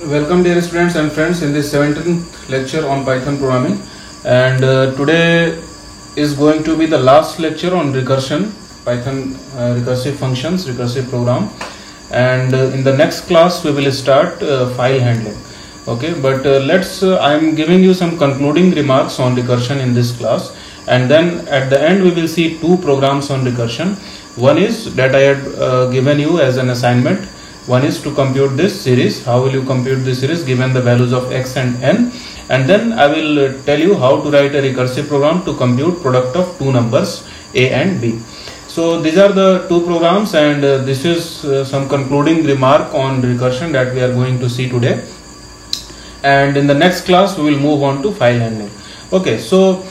Welcome dear students and friends in this 17th lecture on Python programming, and today is going to be the last lecture on recursion, Python recursive functions, recursive program, and in the next class we will start file handling. Okay, but I am giving you some concluding remarks on recursion in this class, and then at the end we will see two programs on recursion. One is that I had given you as an assignment. One is to compute this series. How will you compute this series given the values of x and n? And then I will tell you how to write a recursive program to compute product of two numbers a and b. So these are the two programs, and this is some concluding remark on recursion that we are going to see today. And in the next class we will move on to file handling. Okay, so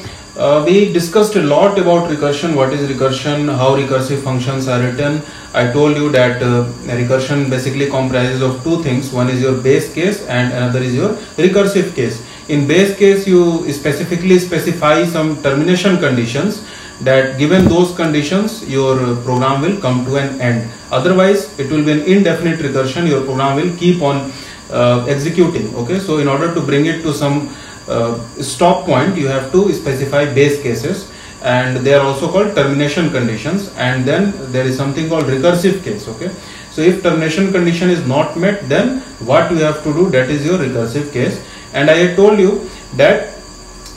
we discussed a lot about recursion, what is recursion, how recursive functions are written. I told you that recursion basically comprises of two things. One is your base case and another is your recursive case. In base case you specifically specify some termination conditions that given those conditions your program will come to an end. Otherwise it will be an indefinite recursion, your program will keep on executing. Okay, so in order to bring it to some stop point you have to specify base cases, and they are also called termination conditions, and then there is something called recursive case. Okay, so if termination condition is not met, then what you have to do, that is your recursive case. And I had told you that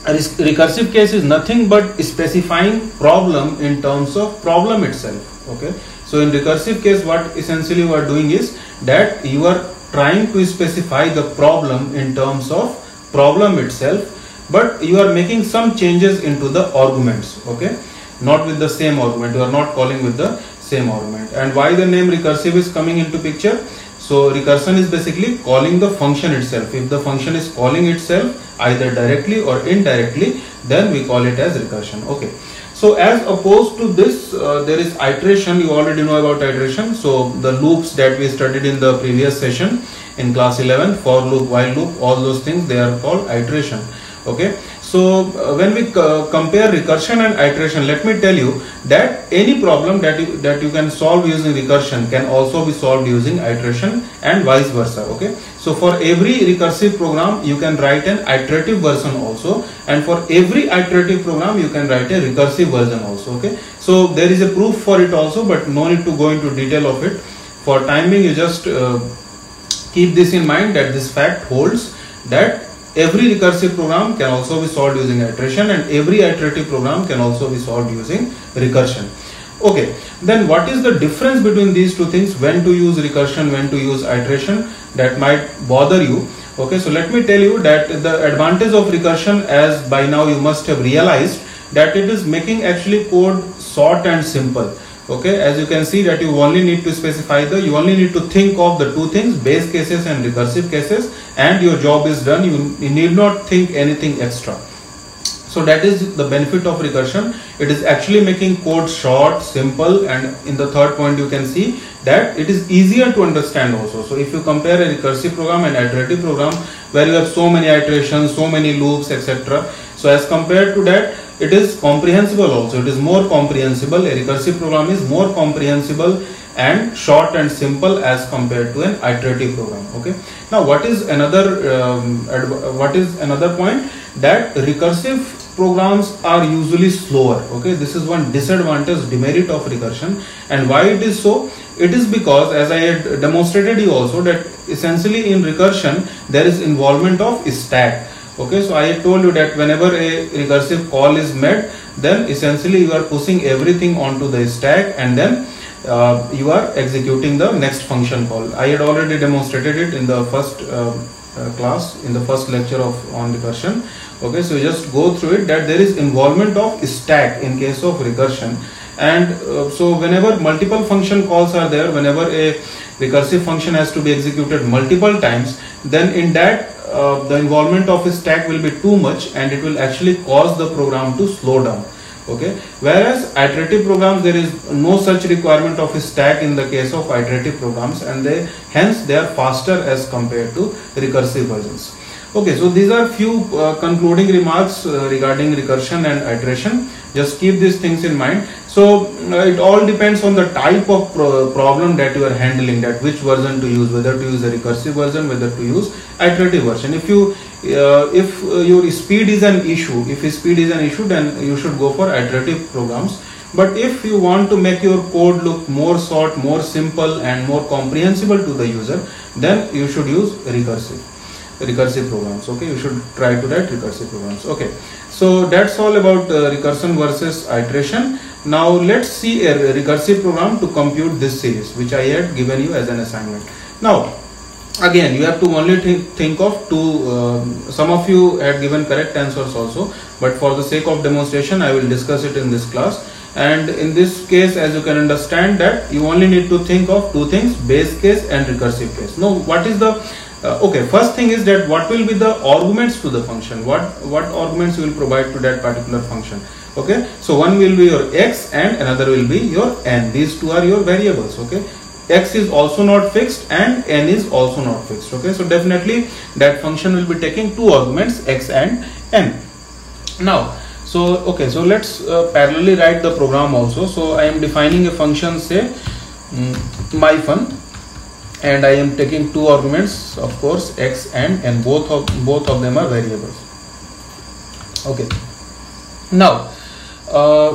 a recursive case is nothing but specifying problem in terms of problem itself. Okay, so in recursive case what essentially you are doing is that you are trying to specify the problem in terms of problem itself, but you are making some changes into the arguments. Okay, not with the same argument, you are not calling with the same argument. And why the name recursive is coming into picture? So recursion is basically calling the function itself. If the function is calling itself either directly or indirectly, then we call it as recursion. Okay, so as opposed to this there is iteration. You already know about iteration. So the loops that we studied in the previous session in class 11, for loop, while loop, all those things, they are called iteration. Okay, so when we compare recursion and iteration, let me tell you that any problem that you can solve using recursion can also be solved using iteration, and vice versa. Okay, so for every recursive program you can write an iterative version also, and for every iterative program you can write a recursive version also. Okay, so there is a proof for it also, but no need to go into detail of it. For time being, you just keep this in mind, that this fact holds that every recursive program can also be solved using iteration, and every iterative program can also be solved using recursion. Okay, then what is the difference between these two things? When to use recursion, when to use iteration? That might bother you. Okay, so let me tell you that the advantage of recursion, as by now you must have realized, that it is making actually code short and simple. Okay, as you can see that you only need to specify you only need to think of the two things, base cases and recursive cases, and your job is done. You need not think anything extra. So that is the benefit of recursion. It is actually making code short, simple, and in the third point you can see that it is easier to understand also. So if you compare a recursive program and iterative program where you have so many iterations, so many loops, etc., so as compared to that, it is comprehensible also. It is more comprehensible. A recursive program is more comprehensible and short and simple as compared to an iterative program. Okay, now what is another point? That recursive programs are usually slower. Okay, this is one disadvantage, demerit of recursion. And why it is so? It is because, as I had demonstrated you also, that essentially in recursion there is involvement of stack. Okay, so I told you that whenever a recursive call is made, then essentially you are pushing everything onto the stack, and then you are executing the next function call. I had already demonstrated it in the first class, in the first lecture on recursion. Okay, so just go through it, that there is involvement of stack in case of recursion. And so whenever multiple function calls are there, whenever a recursive function has to be executed multiple times, then in that the involvement of a stack will be too much, and it will actually cause the program to slow down. Okay, whereas iterative programs, there is no such requirement of a stack in the case of iterative programs, and hence they are faster as compared to recursive versions. Okay, so these are few concluding remarks regarding recursion and iteration. Just keep these things in mind. So it all depends on the type of problem that you are handling, that which version to use, whether to use a recursive version, whether to use iterative version. If your speed is an issue, then you should go for iterative programs. But if you want to make your code look more short, more simple and more comprehensible to the user, then you should use recursive programs. Okay, you should try to write recursive programs. Okay, so that's all about recursion versus iteration. Now let's see a recursive program to compute this series, which I had given you as an assignment. Now again, you have to only think of two. Some of you had given correct answers also, but for the sake of demonstration I will discuss it in this class. And in this case, as you can understand, that you only need to think of two things: base case and recursive case. Now what is the okay, first thing is that what will be the arguments to the function, what arguments you will provide to that particular function. Okay, so one will be your x and another will be your n. These two are your variables. Okay, x is also not fixed and n is also not fixed. Okay, so definitely that function will be taking two arguments, x and n. Now so let's parallelly write the program also. So I am defining a function, say myfun, and I am taking two arguments, of course, x and n. Both of them are variables. Okay, now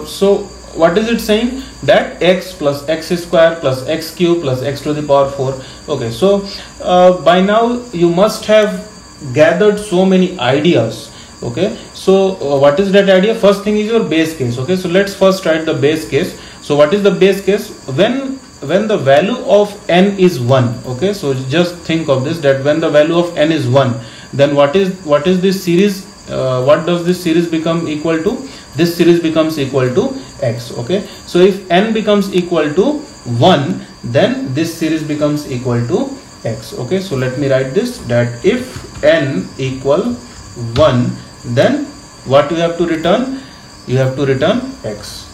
so what is it saying? That x plus x square plus x cube plus x to the power 4. Okay, so by now you must have gathered so many ideas. Okay, so what is that idea? First thing is your base case. Okay, so let's first write the base case. So what is the base case? When the value of n is 1. Okay, so just think of this, that when the value of n is 1, then what is this series? What does this series become equal to? This series becomes equal to x. Okay, so if n becomes equal to 1, then this series becomes equal to x. Okay, so let me write this, that if n equal 1, then what you have to return? You have to return x.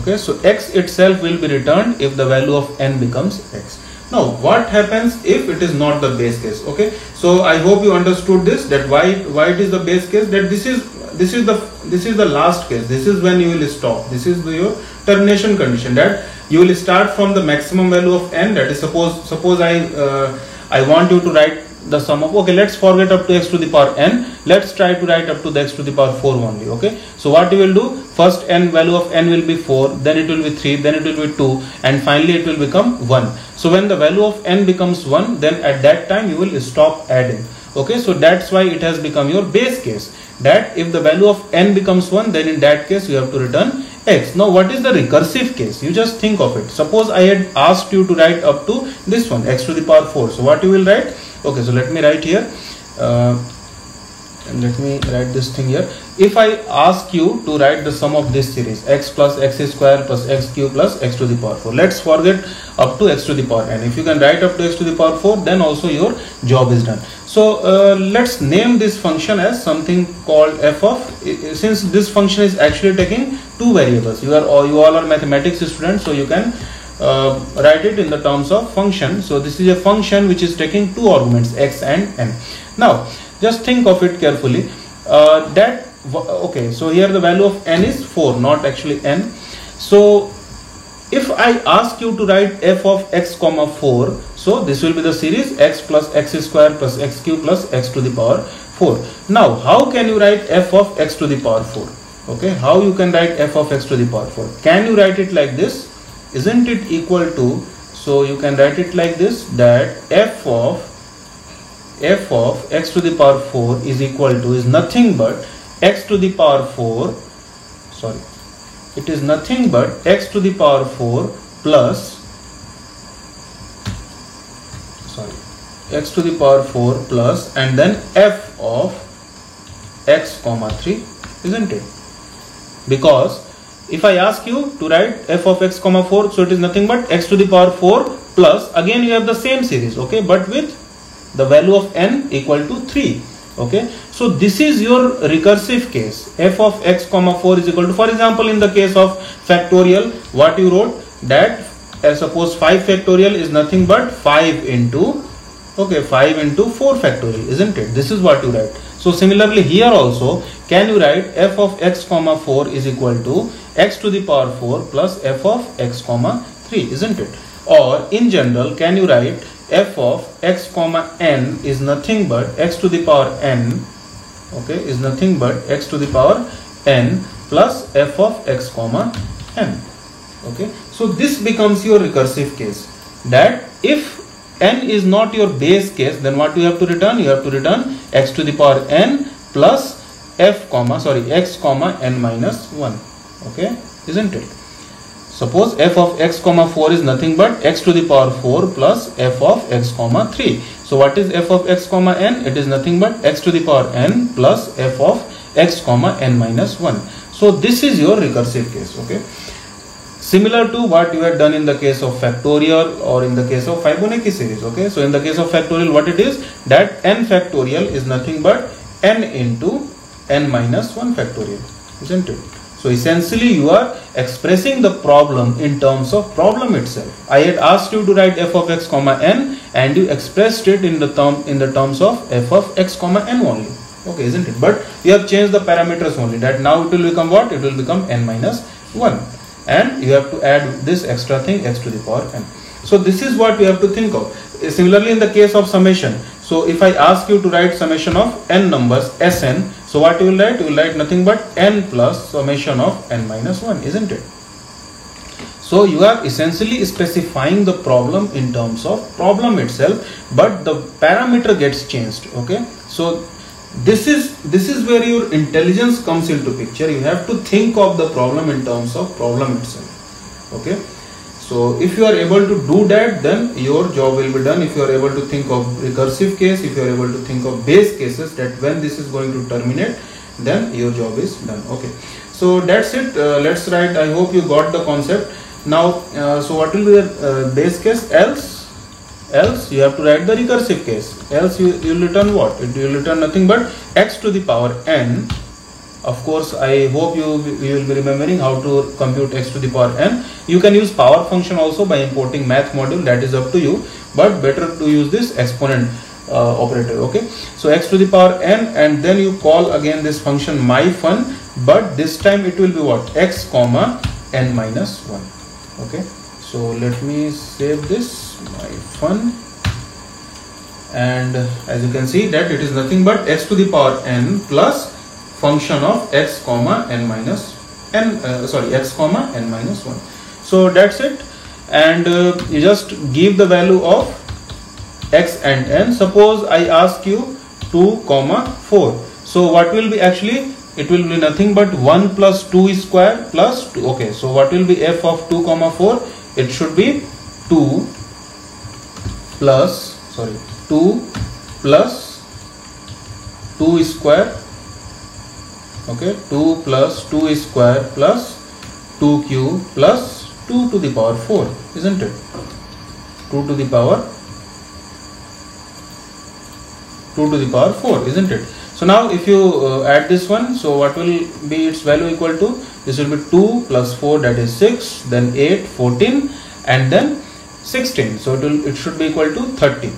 Okay, so x itself will be returned if the value of n becomes x. Now what happens if it is not the base case? Okay, so I hope you understood this, that why it is the base case, that this is the last case. This is when you will stop. This is your termination condition, that you will start from the maximum value of n. That is, suppose I want you to write the sum of, okay, let's forget up to x to the power n, let's try to write up to the x to the power 4 only. Okay, so what you will do, first n value of n will be 4, then it will be 3, then it will be 2, and finally it will become 1. So when the value of n becomes 1, then at that time you will stop adding. Okay, so that's why it has become your base case, that if the value of n becomes 1, then in that case you have to return x. Now what is the recursive case? You just think of it. Suppose I had asked you to write up to this one, x to the power 4. So what you will write? Okay, so let me write here, and let me write this thing here. If I ask you to write the sum of this series, x plus x square plus x cube plus x to the power 4, let's forget up to x to the power n. If you can write up to x to the power 4, then also your job is done. So let's name this function as something called f of, since this function is actually taking two variables. You all are mathematics students, so you can write it in the terms of function. So this is a function which is taking two arguments, x and n. Now just think of it carefully, okay, so here the value of n is 4, not actually n. So if I ask you to write f of x comma 4, so this will be the series x plus x square plus x cube plus x to the power 4. Now how can you write f of x to the power 4? Okay, how you can write f of x to the power 4? Can you write it like this? Isn't it equal to, so you can write it like this, that f of x to the power 4 is equal to, is nothing but x to the power 4, sorry, it is nothing but x to the power 4 plus, sorry, x to the power 4 plus, and then f of x comma 3, isn't it? Because if I ask you to write f of x comma 4, so it is nothing but x to the power 4 plus, again you have the same series, okay, but with the value of n equal to 3. Okay, so this is your recursive case. F of x comma 4 is equal to, for example, in the case of factorial, what you wrote, that suppose 5 factorial is nothing but 5 into 4 factorial, isn't it? This is what you write. So similarly here also, can you write f of x comma 4 is equal to x to the power 4 plus f of x comma 3, isn't it? Or in general, can you write f of x comma n is nothing but x to the power n, okay, is nothing but x to the power n plus f of x comma n. Okay, so this becomes your recursive case, that if n is not your base case, then what you have to return? You have to return x to the power n plus x comma n minus 1. Okay, isn't it? Suppose f of x comma 4 is nothing but x to the power 4 plus f of x comma 3. So what is f of x comma n? It is nothing but x to the power n plus f of x comma n minus 1. So this is your recursive case. Okay, similar to what you had done in the case of factorial or in the case of Fibonacci series. Okay, so in the case of factorial, what it is, that n factorial is nothing but n into n minus 1 factorial, isn't it? So essentially you are expressing the problem in terms of problem itself. I had asked you to write f of x comma n and you expressed it in the terms of f of x comma n only. Okay, isn't it? But you have changed the parameters only, that now it will become what? It will become n minus 1, and you have to add this extra thing x to the power n. So this is what you have to think of. Similarly in the case of summation, so if I ask you to write summation of n numbers Sn, so what you will write? You will write nothing but n plus summation of n minus 1, isn't it? So you are essentially specifying the problem in terms of problem itself, but the parameter gets changed. Okay, so this is where your intelligence comes into picture. You have to think of the problem in terms of problem itself. Okay, so if you are able to do that, then your job will be done. If you are able to think of recursive case, if you are able to think of base cases, that when this is going to terminate, then your job is done. Okay, so that's it. Let's write. I hope you got the concept. Now, so what will be the base case? Else you have to write the recursive case. Else you will return what? You will return nothing but x to the power n. Of course, I hope you will be remembering how to compute x to the power n. You can use power function also by importing math module, that is up to you, but better to use this exponent operator. Okay, so x to the power n, and then you call again this function myFun, but this time it will be what? X comma n minus 1. Okay, so let me save this myFun, and as you can see that it is nothing but x to the power n plus function of x comma n minus x comma n minus 1. So that's it, and you just give the value of x and n. Suppose I ask you 2 comma 4, so what will be actually? It will be nothing but 1 plus 2 square plus 2. Okay, so what will be f of 2 comma 4? It should be 2 plus 2 square. Okay, 2 plus 2 square plus 2 cube plus 2 to the power 4, isn't it? 2 to the power 4, isn't it? So now if you add this one, so what will be its value equal to? This will be 2 plus 4, that is 6, then 8, 14, and then 16. So it should be equal to 30.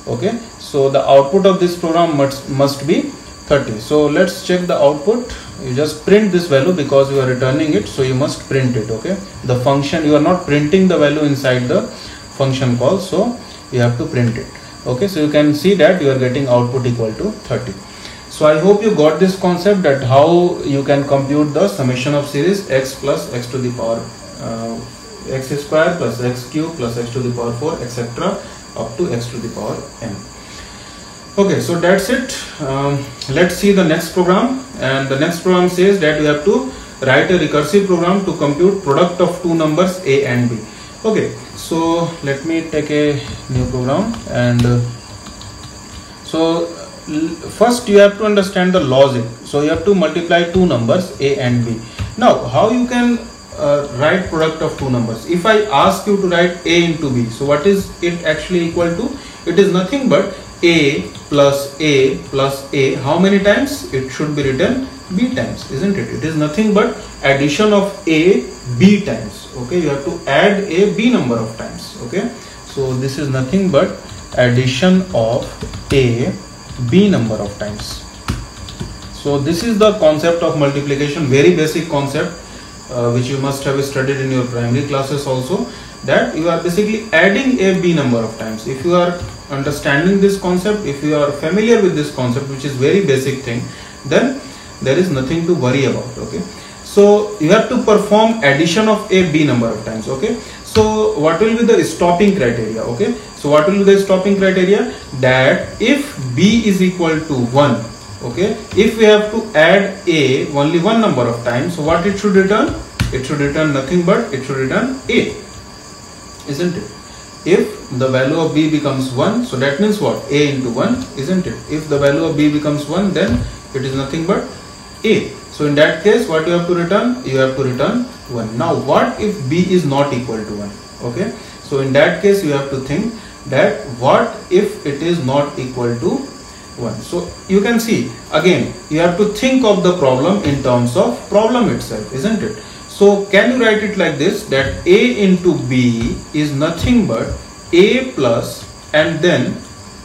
Okay, so the output of this program must be 30. So let's check the output. You just print this value because you are returning it, so you must print it. Okay, the function, you are not printing the value inside the function call, so you have to print it. Okay, so you can see that you are getting output equal to 30. So I hope you got this concept, that how you can compute the summation of series x plus x to the power x square plus x cube plus x to the power 4, etc. up to x to the power n. Okay, so that's it. Let's see the next program, and the next program says that you have to write a recursive program to compute product of two numbers a and b. Okay, so let me take a new program, and so first you have to understand the logic. So you have to multiply two numbers a and b. Now how you can write product of two numbers? If I ask you to write a into b, so what is it actually equal to? It is nothing but a plus a plus a. How many times? It should be written b times, isn't it? It is nothing but addition of a b times. Okay, you have to add a b number of times. Okay, so this is nothing but addition of a b number of times. So this is the concept of multiplication, very basic concept. which you must have studied in your primary classes also, that you are basically adding a b number of times. If you are understanding this concept, if you are familiar with this concept, which is very basic thing, then there is nothing to worry about. Okay, so you have to perform addition of a b number of times. Okay, so what will be the stopping criteria? Okay, so what will be the stopping criteria? That if b is equal to 1, okay, if we have to add a only one number of times, so what it should return? It should return nothing but it should return a, isn't it? If the value of b becomes 1, so that means what? A into 1, isn't it? If the value of b becomes 1, then it is nothing but a. So in that case, what you have to return? You have to return 1. Now what if b is not equal to 1? Okay, so in that case you have to think that what if it is not equal to 1? So you can see again, you have to think of the problem in terms of problem itself, isn't it? So can you write it like this, that a into b is nothing but a plus, and then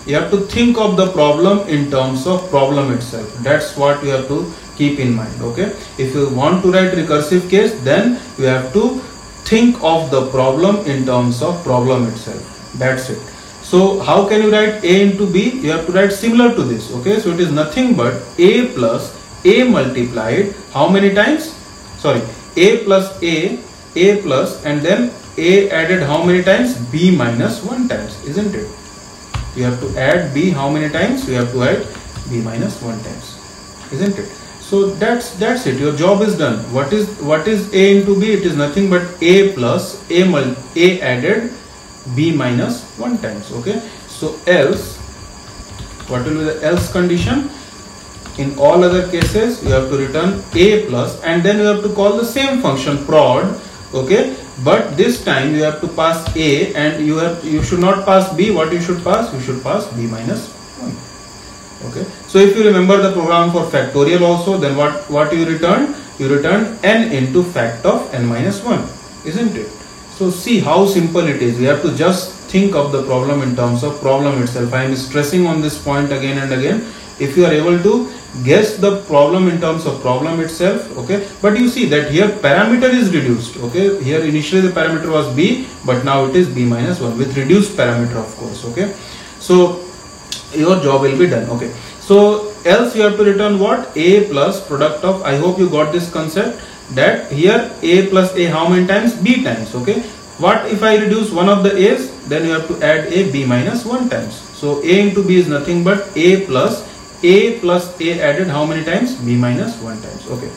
you have to think of the problem in terms of problem itself. That's what you have to keep in mind. Okay, if you want to write recursive case, then you have to think of the problem in terms of problem itself. That's it. So how can you write a into b? You have to write similar to this. Okay, so it is nothing but a plus a multiplied how many times? Sorry, a plus a plus, and then a added how many times? B minus 1 times, isn't it? You have to add b how many times? You have to add b minus 1 times, isn't it? So that's it. Your job is done. What is a into b? It is nothing but a plus a added b minus 1 times. Okay, so else, what will be the else condition? In all other cases, you have to return a plus, and then you have to call the same function prod. Okay, but this time you have to pass a, and you should not pass b. What you should pass? You should pass b minus 1. Okay, so if you remember the program for factorial also, then what you returned? You returned n into fact of n minus 1, isn't it? So see how simple it is. You have to just think of the problem in terms of problem itself. I am stressing on this point again and again. If you are able to guess the problem in terms of problem itself, okay, but you see that here parameter is reduced. Okay, here initially the parameter was b, but now it is b minus 1 with reduced parameter, of course. Okay, so your job will be done. Okay, so else you have to return what? A plus product of, I hope you got this concept, that here a plus a how many times? B times. Okay, what if I reduce one of the a's? Then you have to add a b minus 1 times. So a into b is nothing but a plus a added how many times? B minus 1 times. Okay,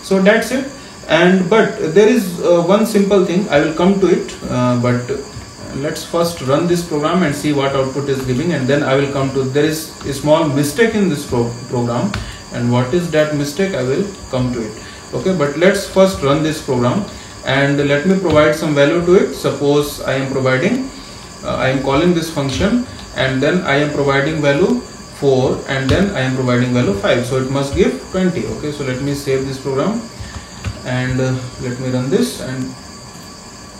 so that's it. And but there is one simple thing, I will come to it, but let's first run this program and see what output is giving, and then I will come to, there is a small mistake in this program, and what is that mistake? I will come to it. Okay, but let's first run this program and let me provide some value to it. Suppose I am providing, I am calling this function, and then I am providing value 4, and then I am providing value 5, so it must give 20. Okay, so let me save this program and let me run this. And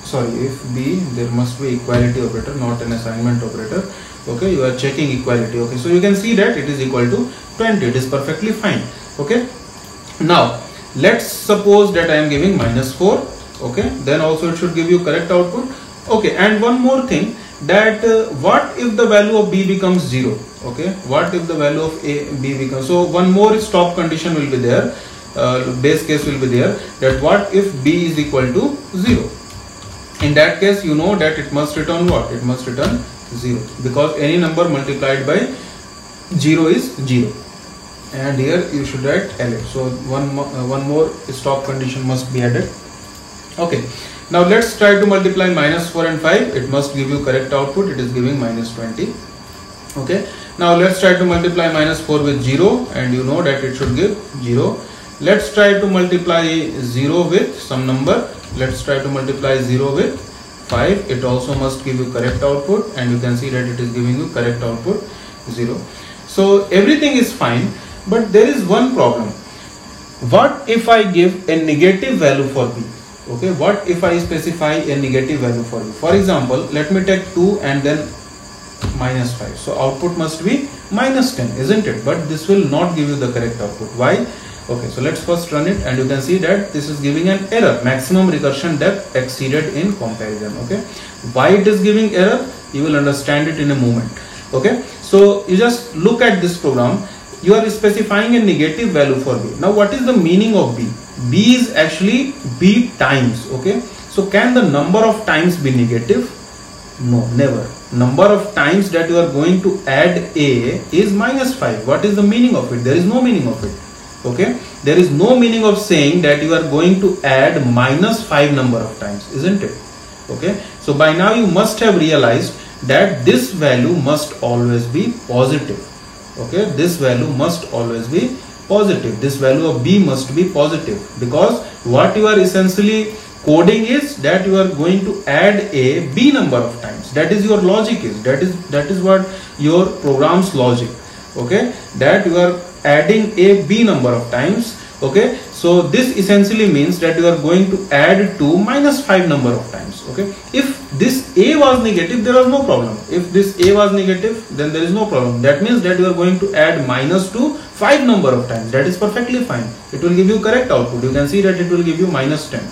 sorry, if b, there must be equality operator, not an assignment operator. Okay, you are checking equality. Okay, so you can see that it is equal to 20. It is perfectly fine. Okay, now let's suppose that I am giving minus 4. Okay, then also it should give you correct output. Okay, and one more thing, that what if the value of b becomes 0? Okay, what if the value of b becomes, so one more stop condition will be there, base case will be there, that what if b is equal to 0? In that case, you know that it must return what? It must return 0, because any number multiplied by 0 is 0, and here you should write LH. So one more stop condition must be added. Okay, now let's try to multiply minus 4 and 5. It must give you correct output. It is giving minus 20. Okay, now let's try to multiply minus 4 with 0, and you know that it should give 0. Let's try to multiply 0 with some number. Let's try to multiply 0 with 5. It also must give you correct output, and you can see that it is giving you correct output 0. So everything is fine, but there is one problem. What if I give a negative value for b? Okay, what if I specify a negative value for b? For example, let me take 2 and then minus 5. So output must be minus 10, isn't it? But this will not give you the correct output. Why? Okay, so let's first run it, and you can see that this is giving an error, maximum recursion depth exceeded in comparison. Okay, why it is giving error, you will understand it in a moment. Okay, so you just look at this program. You are specifying a negative value for b. Now what is the meaning of b? B is actually b times. Okay, so can the number of times be negative? No, never. Number of times that you are going to add a is -5. What is the meaning of it? There is no meaning of it. Okay, there is no meaning of saying that you are going to add -5 number of times, isn't it? Okay, so by now you must have realized that this value must always be positive. Okay, this value must always be positive. This value of b must be positive, because what you are essentially coding is that you are going to add a b number of times. That is your logic is. That is what your program's logic. Okay, that you are adding a b number of times. Okay, so this essentially means that you are going to add to -5 number of times. Okay, if this a was negative, there was no problem. If this a was negative, then there is no problem. That means that you are going to add minus to 5 number of times. That is perfectly fine. It will give you correct output. You can see that it will give you -10.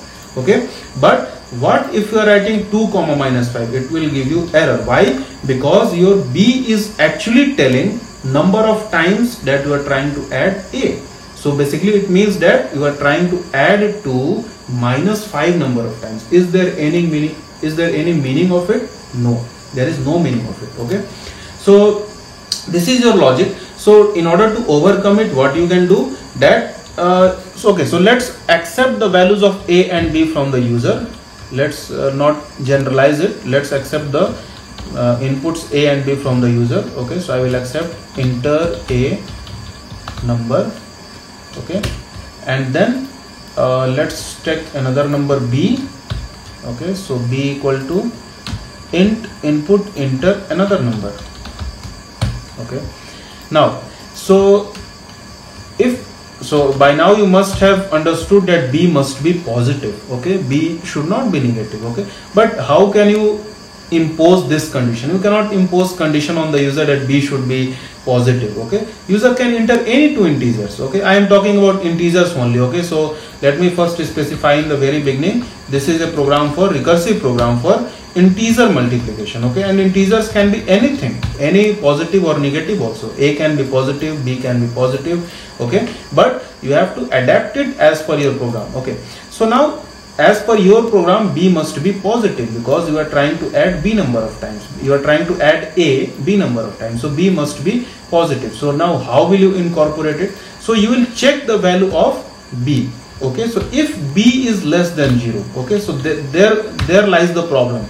Okay, but what if you are writing 2 comma -5? It will give you error. Why? Because your b is actually telling number of times that you are trying to add a. So basically it means that you are trying to add to -5 number of times. Is there any meaning? Is there any meaning of it? No, there is no meaning of it. Okay, so this is your logic. So in order to overcome it, what you can do that so let's accept the values of a and b from the user. Let's not generalize it. Let's accept the inputs a and b from the user. Okay, so I will accept enter a number. Okay, and then let's take another number b. Okay, so b equal to int input enter another number. Okay, now so by now you must have understood that b must be positive. Okay, b should not be negative. Okay, but how can you impose this condition? You cannot impose condition on the user that b should be positive. Okay, user can enter any two integers. Okay, I am talking about integers only. Okay, so let me first specify in the very beginning, this is a program for recursive program for integer multiplication. Okay, and integers can be anything, any positive or negative also. A can be positive, b can be positive. Okay, but you have to adapt it as per your program. Okay, so now as per your program, b must be positive because you are trying to add b number of times. You are trying to add a b number of times, so b must be positive. So now how will you incorporate it? So you will check the value of b. Okay, so if b is less than 0, okay, so there lies the problem.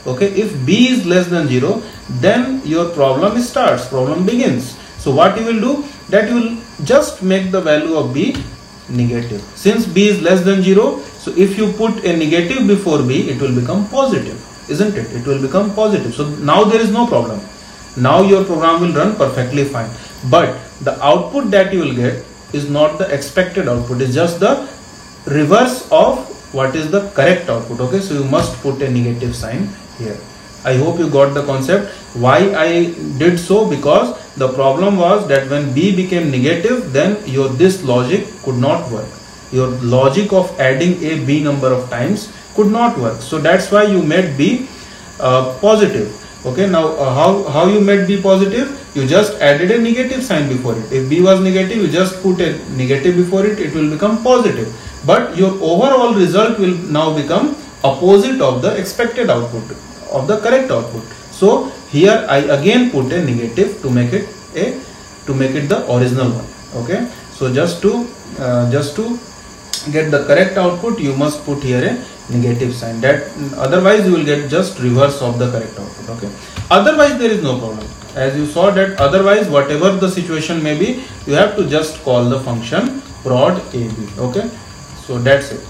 Okay, if b is less than 0, then your problem starts, problem begins. So what you will do, that you will just make the value of b negative. Since b is less than 0, so if you put a negative before b, it will become positive, isn't it? It will become positive. So now there is no problem. Now your program will run perfectly fine. But the output that you will get is not the expected output. It's just the reverse of what is the correct output. Okay, so you must put a negative sign here. I hope you got the concept. Why I did so? Because the problem was that when b became negative, then this logic could not work. Your logic of adding a b number of times could not work. So that's why you made b positive. Okay, now how you made b positive? You just added a negative sign before it. If b was negative, you just put a negative before it, it will become positive. But your overall result will now become opposite of the expected output, of the correct output. So here I again put a negative to make it the original one. Okay, so just to get the correct output, you must put here a negative sign. That otherwise you will get just reverse of the correct output. Okay, otherwise there is no problem. As you saw that otherwise whatever the situation may be, you have to just call the function prod ab. Okay, so that's it.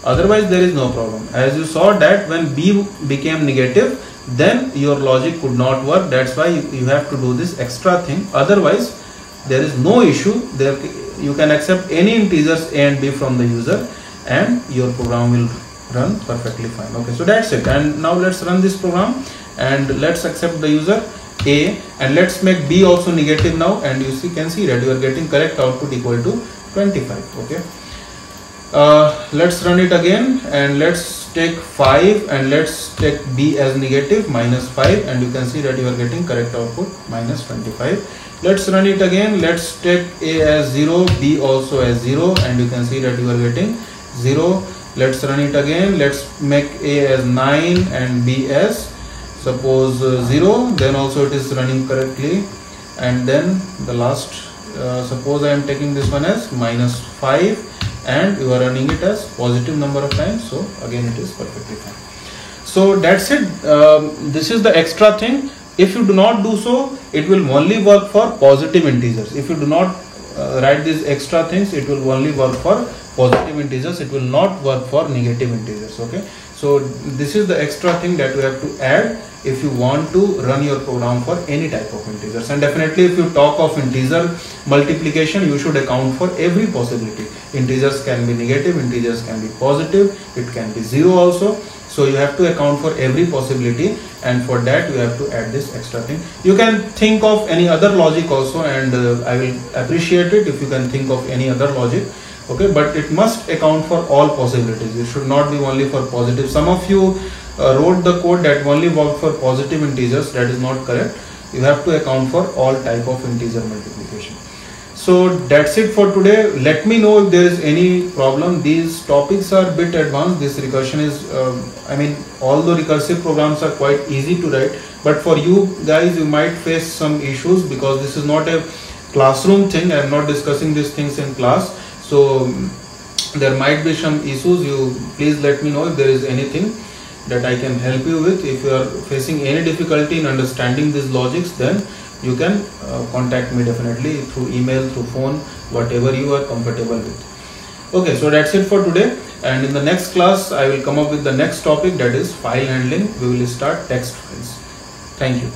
Otherwise there is no problem. As you saw that when b became negative, then your logic could not work. That's why you have to do this extra thing. Otherwise there is no issue. There you can accept any integers a and b from the user and your program will run perfectly fine. Okay, so that's it. And now let's run this program and let's accept the user a and let's make b also negative now, and you can see that you are getting correct output equal to 25. Okay. Let's run it again, and let's take 5 and let's take b as negative -5, and you can see that you are getting correct output -25. Let's run it again. Let's take a as 0, b also as 0, and you can see that you are getting 0. Let's run it again. Let's make a as 9 and b as suppose 0, then also it is running correctly. And then the last, suppose I am taking this one as -5, and you are running it as positive number of times, so again it is perfectly fine. So that's it. This is the extra thing. If you do not do so, it will only work for positive integers. If you do not write these extra things, it will only work for positive integers. It will not work for negative integers. Okay, so this is the extra thing that we have to add if you want to run your program for any type of integers. And definitely if you talk of integer multiplication, you should account for every possibility. Integers can be negative, integers can be positive, it can be 0 also. So you have to account for every possibility, and for that you have to add this extra thing. You can think of any other logic also, and I will appreciate it if you can think of any other logic. Okay, but it must account for all possibilities. It should not be only for positive. Some of you wrote the code that only worked for positive integers. That is not correct. You have to account for all type of integer multiplication. So that's it for today. Let me know if there is any problem. These topics are a bit advanced. This recursion is, although recursive programs are quite easy to write, but for you guys, you might face some issues because this is not a classroom thing. I am not discussing these things in class. So there might be some issues. You please let me know if there is anything that I can help you with. If you are facing any difficulty in understanding these logics, then you can contact me definitely through email, through phone, whatever you are comfortable with. Okay, so that's it for today, and in the next class I will come up with the next topic, that is file handling. We will start text files. Thank you.